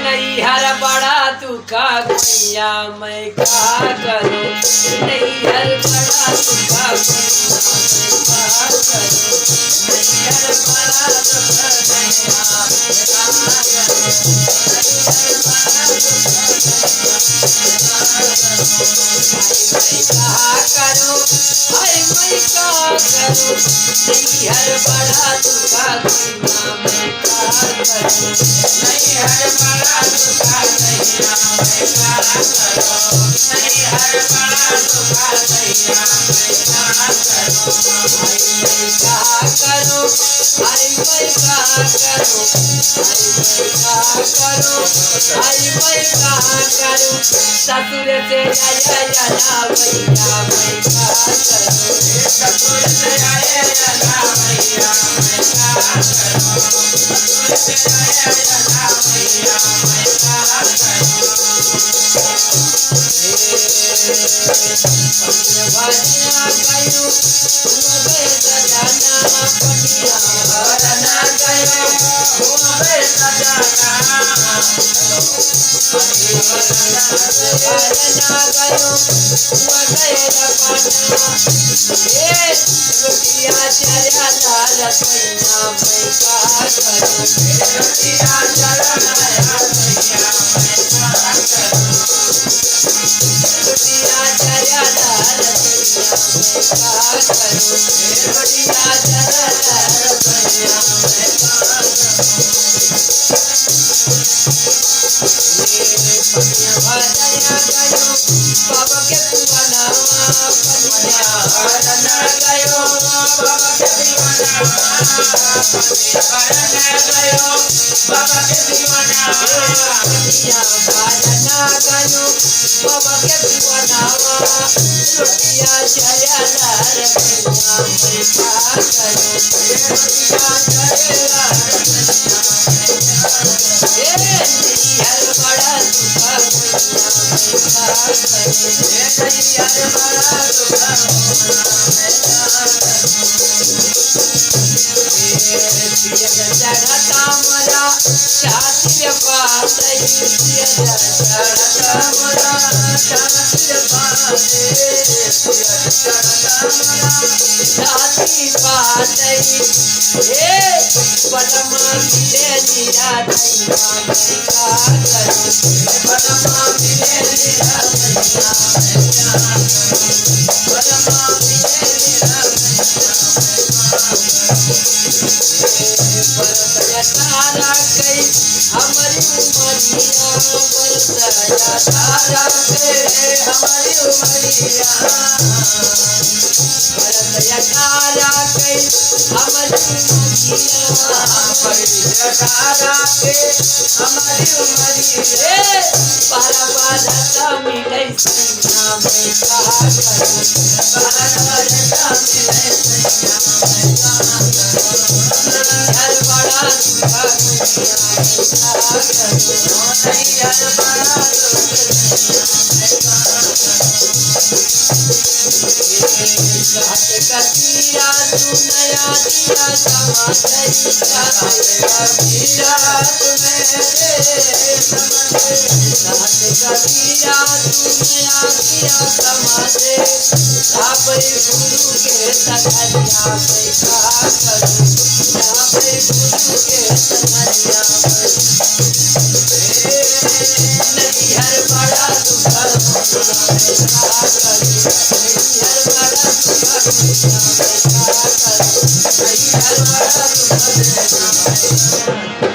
नैहर बड़ा दुखा भैया मैं का करूं नैहर बड़ा दुखा भैया मैं का करूं नैहर बड़ा दुखा भैया मैं का करूं नैहर बड़ा दुखा भैया मैं का करूं हाय मैं का करूं नैहर बड़ा दुखा भैया मैं का करूं नैहर बड़ा दुखा भैया मैं का करूं नैहर बड़ा दुखा भैया मैं का करूं हाय मैं का करूं हाय मैं का करूं हाय मैं का करूं ससुर से आया ना भैया मैं का करूं ससुर से आया ना भैया मैं का करूं ससुर से आया ना भैया मैं का करूं भजन गयो तुमरे सजना पटिया भजन गयो तुमरे सजना भजन गयो तुमरे पटना ये रोटिया चला लाल पैना मैं का करूं रोटिया चला लाल पैना मैं का करूं रोटिया चला लाल पैना मैं का करूं रोटिया चला लाल पैना मैं का करूं भजन गयो बाबा के दीवानावा पनिया भजन गयो बाबा के दीवानावा भजन गयो बाबा के दीवानावा पनिया भजन गयो बाबा के दीवानावा रोटिया चला लाल पैना मैं का करूं रोटिया चला लाल पैना मैं का करूं नैहर बड़ा दुखा भैया मैं का करूं नैहर बड़ा दुखा मैं का करूं चढ़ता मोरा छातिर पाते चढ़ता मोरा छातिर पाते चढ़ता मोरा छाती पाते हे पदमा मिले नीरा दैया मैं का करूं पदमा मिले नीरा दैया मैं का करूं पदमा मिले नीरा दैया मैं का करूं बरसया तारा गई हमारी उमरिया बरसया तारा गई हमारी उमरिया बरसया तारा गई हमारी उमरिया बरसया तारा गई हमारी उमरिया बारा बारा ता मिले सैया मैं का करूं बारा बारा ता मिले सैया मैं का करूं नैहर बड़ा दुखा भैया मैं का करूं नैहर बड़ा दुखा मैं का करूं कहत कबीरा सुनया दिया समाधि कहत कबीरा सुनया समाधि कहत कबीरा सुनया दिया समाधि जाबे गुरु के सखरिया मैं का करूं जाबे गुरु के सखरिया नैहर बड़ा दुखा भैया मैं का करूं नैहर बड़ा दुखा भैया मैं का करूं नैहर बड़ा दुखा भैया मैं का करूं।